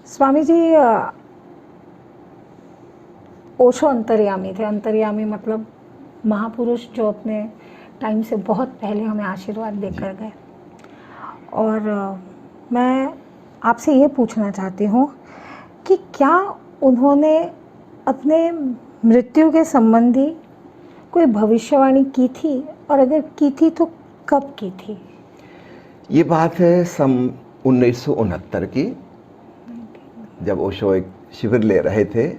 स्वामी जी ओशो अंतर्यामी थे। अंतर्यामी मतलब महापुरुष जो अपने टाइम से बहुत पहले हमें आशीर्वाद देकर गए। और मैं आपसे ये पूछना चाहती हूँ कि क्या उन्होंने अपने मृत्यु के संबंधी कोई भविष्यवाणी की थी, और अगर की थी तो कब की थी? ये बात है सन 1969 की, जब ओशो एक शिविर ले रहे थे।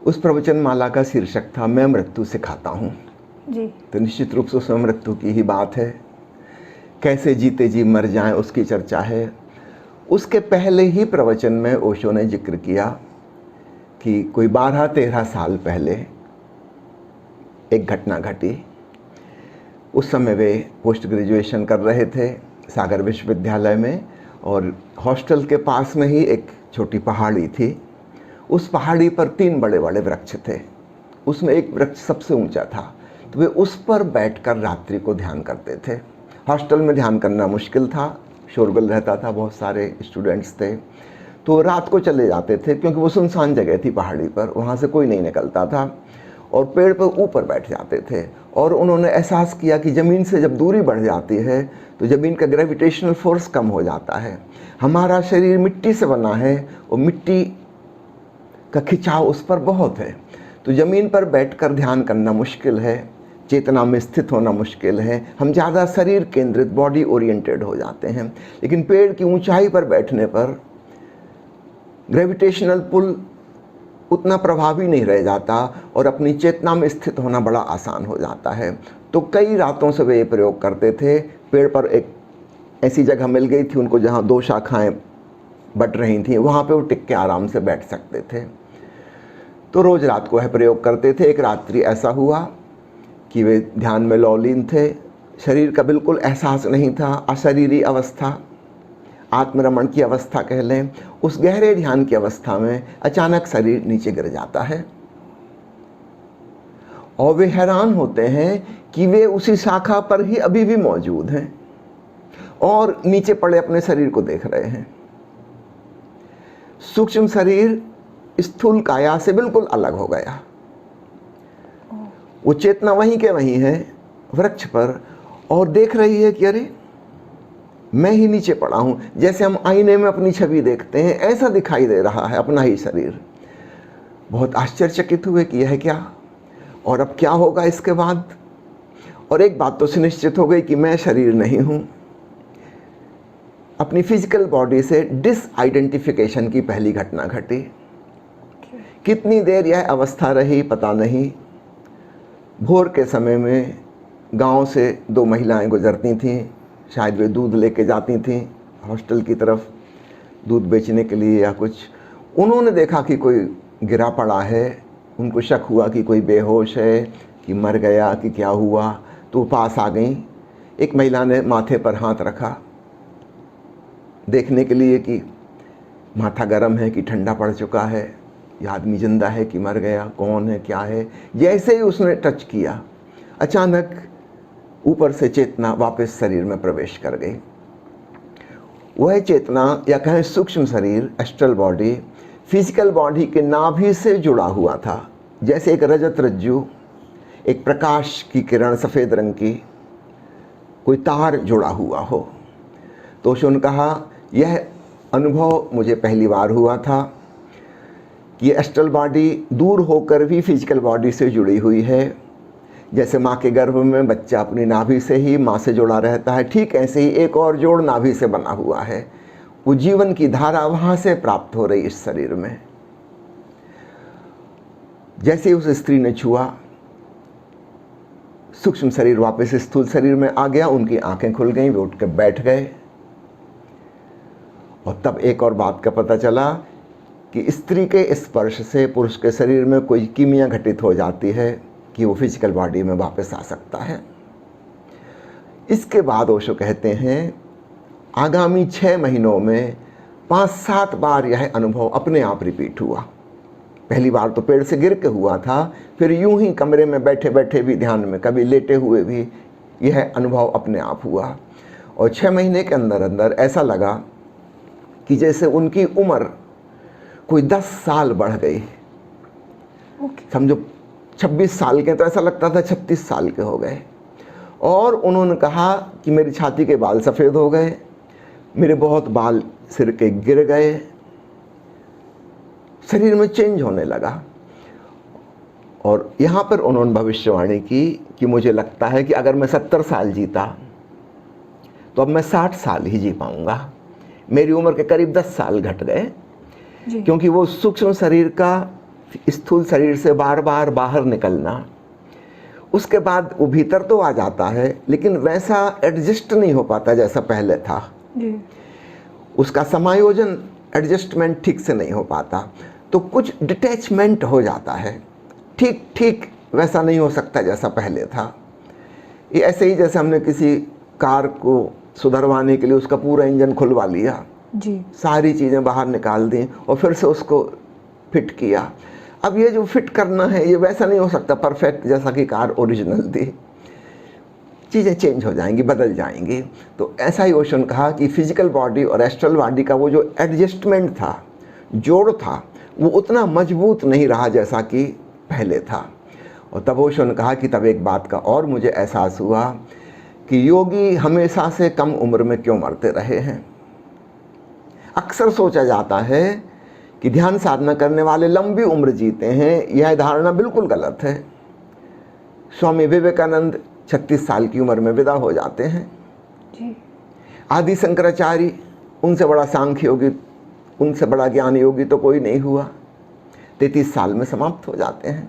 उस प्रवचन माला का शीर्षक था मैं मृत्यु से खाता हूँ जी। तो निश्चित रूप से उसमें मृत्यु की ही बात है। कैसे जीते जी मर जाएं उसकी चर्चा है। उसके पहले ही प्रवचन में ओशो ने जिक्र किया कि कोई 12-13 साल पहले एक घटना घटी। उस समय वे पोस्ट ग्रेजुएशन कर रहे थे सागर विश्वविद्यालय में, और हॉस्टल के पास में ही एक छोटी पहाड़ी थी। उस पहाड़ी पर 3 बड़े बड़े वृक्ष थे। उसमें एक वृक्ष सबसे ऊंचा था, तो वे उस पर बैठकर रात्रि को ध्यान करते थे। हॉस्टल में ध्यान करना मुश्किल था, शोरगुल रहता था, बहुत सारे स्टूडेंट्स थे, तो रात को चले जाते थे क्योंकि वो सुनसान जगह थी पहाड़ी पर, वहाँ से कोई नहीं निकलता था, और पेड़ पर ऊपर बैठ जाते थे। और उन्होंने एहसास किया कि ज़मीन से जब दूरी बढ़ जाती है तो ज़मीन का ग्रेविटेशनल फोर्स कम हो जाता है। हमारा शरीर मिट्टी से बना है और मिट्टी का खिंचाव उस पर बहुत है, तो ज़मीन पर बैठकर ध्यान करना मुश्किल है, चेतना में स्थित होना मुश्किल है। हम ज़्यादा शरीर केंद्रित, बॉडी ओरिएंटेड हो जाते हैं। लेकिन पेड़ की ऊंचाई पर बैठने पर ग्रेविटेशनल पुल उतना प्रभावी नहीं रह जाता और अपनी चेतना में स्थित होना बड़ा आसान हो जाता है। तो कई रातों से वे ये प्रयोग करते थे। पेड़ पर एक ऐसी जगह मिल गई थी उनको जहाँ 2 शाखाएं बट रही थी, वहाँ पे वो टिक के आराम से बैठ सकते थे। तो रोज़ रात को यह प्रयोग करते थे। एक रात्रि ऐसा हुआ कि वे ध्यान में लौलीन थे, शरीर का बिल्कुल एहसास नहीं था, अशरीरी अवस्था, आत्मरमण की अवस्था कह लें। उस गहरे ध्यान की अवस्था में अचानक शरीर नीचे गिर जाता है और वे हैरान होते हैं कि वे उसी शाखा पर ही अभी भी मौजूद हैं और नीचे पड़े अपने शरीर को देख रहे हैं। सूक्ष्म शरीर स्थूल काया से बिल्कुल अलग हो गया। वो चेतना वहीं के वहीं है वृक्ष पर, और देख रही है कि अरे मैं ही नीचे पड़ा हूं। जैसे हम आईने में अपनी छवि देखते हैं, ऐसा दिखाई दे रहा है अपना ही शरीर। बहुत आश्चर्यचकित हुए कि यह क्या, और अब क्या होगा इसके बाद। और एक बात तो सुनिश्चित हो गई कि मैं शरीर नहीं हूं। अपनी फिजिकल बॉडी से डिसआइडेंटिफिकेशन की पहली घटना घटी। कितनी देर यह अवस्था रही पता नहीं। भोर के समय में गांव से 2 महिलाएं गुजरती थीं, शायद वे दूध लेके जाती थीं हॉस्टल की तरफ, दूध बेचने के लिए या कुछ। उन्होंने देखा कि कोई गिरा पड़ा है। उनको शक हुआ कि कोई बेहोश है, कि मर गया, कि क्या हुआ। तो पास आ गई। एक महिला ने माथे पर हाथ रखा देखने के लिए कि माथा गर्म है कि ठंडा पड़ चुका है, यह आदमी जिंदा है कि मर गया, कौन है, क्या है। जैसे ही उसने टच किया, अचानक ऊपर से चेतना वापस शरीर में प्रवेश कर गई। वह चेतना या कहें सूक्ष्म शरीर, एस्ट्रल बॉडी, फिजिकल बॉडी के नाभि से जुड़ा हुआ था। जैसे एक रजत रज्जु, एक प्रकाश की किरण सफ़ेद रंग की, कोई तार जुड़ा हुआ हो। तो ओशो ने कहा यह अनुभव मुझे पहली बार हुआ था कि एस्ट्रल बॉडी दूर होकर भी फिजिकल बॉडी से जुड़ी हुई है। जैसे माँ के गर्भ में बच्चा अपनी नाभि से ही माँ से जुड़ा रहता है, ठीक ऐसे ही एक और जोड़ नाभि से बना हुआ है। वो जीवन की धारा वहाँ से प्राप्त हो रही इस शरीर में। जैसे ही उस स्त्री ने छुआ, सूक्ष्म शरीर वापस स्थूल शरीर में आ गया। उनकी आंखें खुल गईं, वे उठ कर बैठ गए। और तब एक और बात का पता चला कि स्त्री के स्पर्श से पुरुष के शरीर में कोई कीमिया घटित हो जाती है कि वो फिजिकल बॉडी में वापस आ सकता है। इसके बाद ओशो कहते हैं आगामी 6 महीनों में 5-7 बार यह अनुभव अपने आप रिपीट हुआ। पहली बार तो पेड़ से गिर के हुआ था, फिर यूं ही कमरे में बैठे बैठे भी ध्यान में, कभी लेटे हुए भी यह अनुभव अपने आप हुआ। और 6 महीने के अंदर अंदर ऐसा लगा कि जैसे उनकी उम्र कोई 10 साल बढ़ गई। समझो 26 साल के तो ऐसा लगता था 36 साल के हो गए। और उन्होंने कहा कि मेरी छाती के बाल सफ़ेद हो गए, मेरे बहुत बाल सिर के गिर गए, शरीर में चेंज होने लगा। और यहाँ पर उन्होंने भविष्यवाणी की कि मुझे लगता है कि अगर मैं 70 साल जीता तो अब मैं 60 साल ही जी पाऊँगा। मेरी उम्र के करीब 10 साल घट गए, क्योंकि वो सूक्ष्म शरीर का स्थूल शरीर से बार बार बाहर निकलना, उसके बाद वो भीतर तो आ जाता है लेकिन वैसा एडजस्ट नहीं हो पाता जैसा पहले था जी। उसका समायोजन एडजस्टमेंट ठीक से नहीं हो पाता, तो कुछ डिटैचमेंट हो जाता है, ठीक ठीक वैसा नहीं हो सकता जैसा पहले था। ये ऐसे ही जैसे हमने किसी कार को सुधरवाने के लिए उसका पूरा इंजन खुलवा लिया जी, सारी चीज़ें बाहर निकाल दी और फिर से उसको फिट किया। अब ये जो फिट करना है ये वैसा नहीं हो सकता परफेक्ट जैसा कि कार ओरिजिनल थी, चीज़ें चेंज हो जाएंगी, बदल जाएंगी। तो ऐसा ही ओशन कहा कि फिजिकल बॉडी और एस्ट्रल बॉडी का वो जो एडजस्टमेंट था, जोड़ था, वो उतना मजबूत नहीं रहा जैसा कि पहले था। और तब ओशन कहा कि तब एक बात का और मुझे एहसास हुआ कि योगी हमेशा से कम उम्र में क्यों मरते रहे हैं। अक्सर सोचा जाता है कि ध्यान साधना करने वाले लंबी उम्र जीते हैं, यह धारणा बिल्कुल गलत है। स्वामी विवेकानंद 36 साल की उम्र में विदा हो जाते हैं जी। आदि शंकराचार्य, उनसे बड़ा सांख्य योगी, उनसे बड़ा ज्ञान योगी तो कोई नहीं हुआ, 33 साल में समाप्त हो जाते हैं।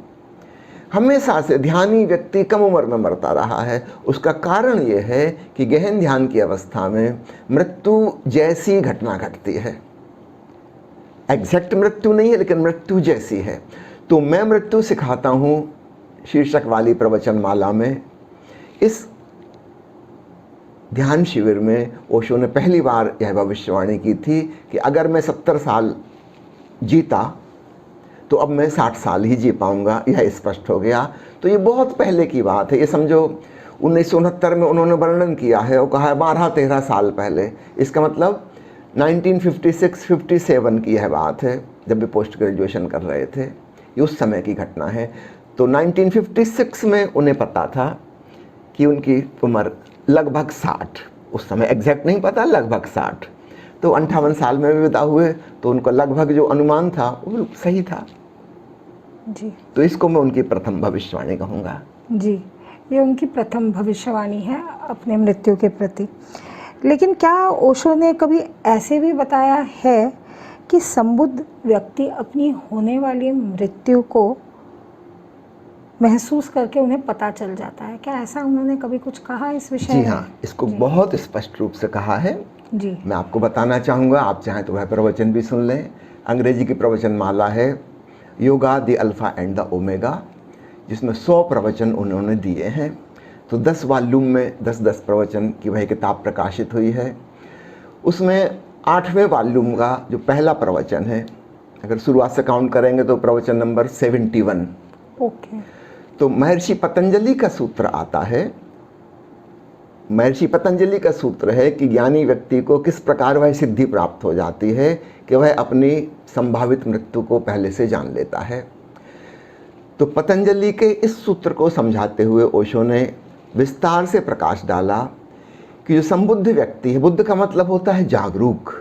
हमेशा से ध्यानी व्यक्ति कम उम्र में मरता रहा है। उसका कारण ये है कि गहन ध्यान की अवस्था में मृत्यु जैसी घटना घटती है। एग्जैक्ट मृत्यु नहीं है लेकिन मृत्यु जैसी है। तो मैं मृत्यु सिखाता हूँ शीर्षक वाली प्रवचन माला में। इस ध्यान शिविर में ओशो ने पहली बार यह भविष्यवाणी की थी कि अगर मैं 70 साल जीता तो अब मैं 60 साल ही जी पाऊंगा, यह स्पष्ट हो गया। तो ये बहुत पहले की बात है, ये समझो 1969 में उन्होंने वर्णन किया है और कहा है 12-13 साल पहले। इसका मतलब 1956-57 की यह बात है, जब भी पोस्ट ग्रेजुएशन कर रहे थे, ये उस समय की घटना है। तो 1956 में उन्हें पता था कि उनकी उम्र लगभग 60, उस समय एग्जैक्ट नहीं पता, लगभग 60। तो 58 साल में भी विदा हुए, तो उनका लगभग जो अनुमान था वो सही था जी। तो इसको मैं उनकी प्रथम भविष्यवाणी कहूँगा। जी, ये उनकी प्रथम भविष्यवाणी है अपने मृत्यु के प्रति। लेकिन क्या ओशो ने कभी ऐसे भी बताया है कि संबुद्ध व्यक्ति अपनी होने वाली मृत्यु को महसूस करके उन्हें पता चल जाता है? क्या ऐसा उन्होंने कभी कुछ कहा इस विषय में? जी हाँ, इसको बहुत स्पष्ट रूप से कहा है। जी, मैं आपको बताना चाहूँगा, आप चाहें तो वह प्रवचन भी सुन लें। अंग्रेजी की प्रवचन माला है yoga the alpha and the omega, जिसमें 100 प्रवचन उन्होंने दिए हैं। तो 10 वॉल्यूम में 10-10 प्रवचन की वह किताब प्रकाशित हुई है। उसमें 8वें वॉल्यूम का जो पहला प्रवचन है, अगर शुरुआत से काउंट करेंगे तो प्रवचन नंबर 71। ओके। तो महर्षि पतंजलि का सूत्र आता है। महर्षि पतंजलि का सूत्र है कि ज्ञानी व्यक्ति को किस प्रकार वह सिद्धि प्राप्त हो जाती है कि वह अपनी संभावित मृत्यु को पहले से जान लेता है। तो पतंजलि के इस सूत्र को समझाते हुए ओशो ने विस्तार से प्रकाश डाला कि जो संबुद्ध व्यक्ति है, बुद्ध का मतलब होता है जागरूक,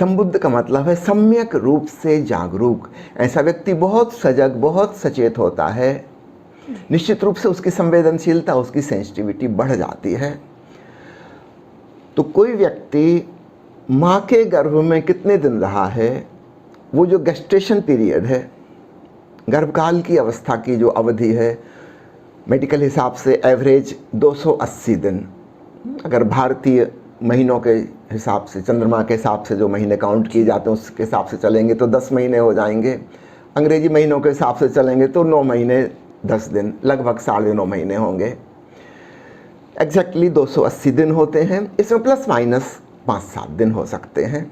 संबुद्ध का मतलब है सम्यक रूप से जागरूक। ऐसा व्यक्ति बहुत सजग, बहुत सचेत होता है। निश्चित रूप से उसकी संवेदनशीलता, उसकी सेंसिटिविटी बढ़ जाती है। तो कोई व्यक्ति माँ के गर्भ में कितने दिन रहा है, वो जो गेस्टेशन पीरियड है, गर्भकाल की अवस्था की जो अवधि है, मेडिकल हिसाब से एवरेज 280 दिन। अगर भारतीय महीनों के हिसाब से, चंद्रमा के हिसाब से जो महीने काउंट किए जाते हैं उसके हिसाब से चलेंगे तो 10 महीने हो जाएंगे। अंग्रेजी महीनों के हिसाब से चलेंगे तो 9 महीने 10 दिन, लगभग 9.5 महीने होंगे। एग्जैक्टली 280 दिन होते हैं। इसमें प्लस माइनस 5-7 दिन हो सकते हैं।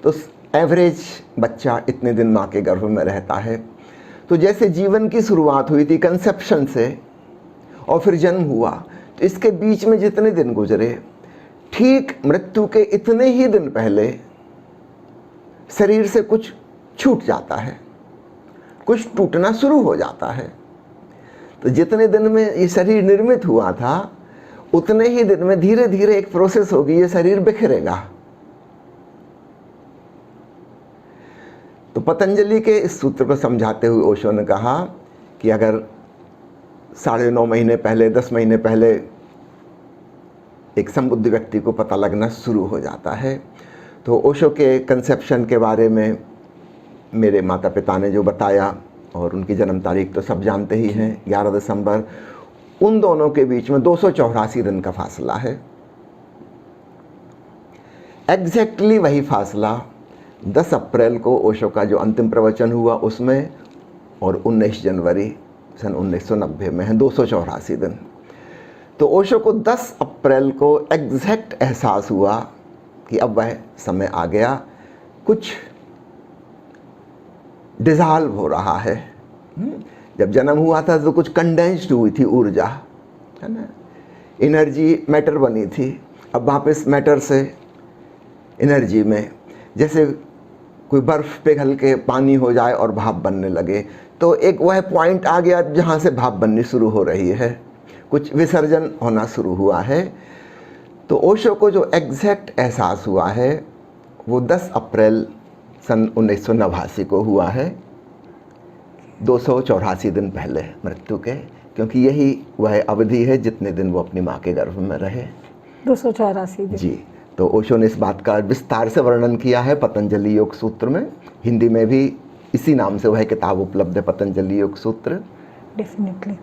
तो एवरेज बच्चा इतने दिन माँ के गर्भ में रहता है। तो जैसे जीवन की शुरुआत हुई थी कंसेप्शन से और फिर जन्म हुआ, तो इसके बीच में जितने दिन गुजरे, ठीक मृत्यु के इतने ही दिन पहले शरीर से कुछ छूट जाता है, कुछ टूटना शुरू हो जाता है। तो जितने दिन में ये शरीर निर्मित हुआ था उतने ही दिन में धीरे धीरे एक प्रोसेस होगी, ये शरीर बिखरेगा। तो पतंजलि के इस सूत्र को समझाते हुए ओशो ने कहा कि अगर 9.5 महीने पहले, 10 महीने पहले एक संबुद्ध व्यक्ति को पता लगना शुरू हो जाता है, तो ओशो के कंसेप्शन के बारे में मेरे माता पिता ने जो बताया, और उनकी जन्म तारीख तो सब जानते ही हैं, 11 दिसंबर, उन दोनों के बीच में 284 दिन का फासला है। एग्जैक्टली वही फासला 10 अप्रैल को ओशो का जो अंतिम प्रवचन हुआ उसमें और 19 जनवरी सन 1990 में है, 284 दिन। तो ओशो को 10 अप्रैल को एग्जैक्ट एहसास हुआ कि अब वह समय आ गया, कुछ डिज़ॉल्व हो रहा है। जब जन्म हुआ था तो कुछ कंडेंस्ड हुई थी ऊर्जा, है ना, एनर्जी मैटर बनी थी, अब वापस मैटर से एनर्जी में, जैसे कोई बर्फ़ पिघल के पानी हो जाए और भाप बनने लगे, तो एक वह पॉइंट आ गया जहाँ से भाप बननी शुरू हो रही है, कुछ विसर्जन होना शुरू हुआ है। तो ओशो को जो एग्जैक्ट एहसास हुआ है वो 10 अप्रैल सन 1989 को हुआ है, 284 दिन पहले मृत्यु के, क्योंकि यही वह अवधि है जितने दिन वो अपनी माँ के गर्भ में रहे, 284 दिन। जी। तो ओशो ने इस बात का विस्तार से वर्णन किया है पतंजलि योग सूत्र में। हिंदी में भी इसी नाम से वह किताब उपलब्ध है, पतंजलि योग सूत्र। डेफिनेटली।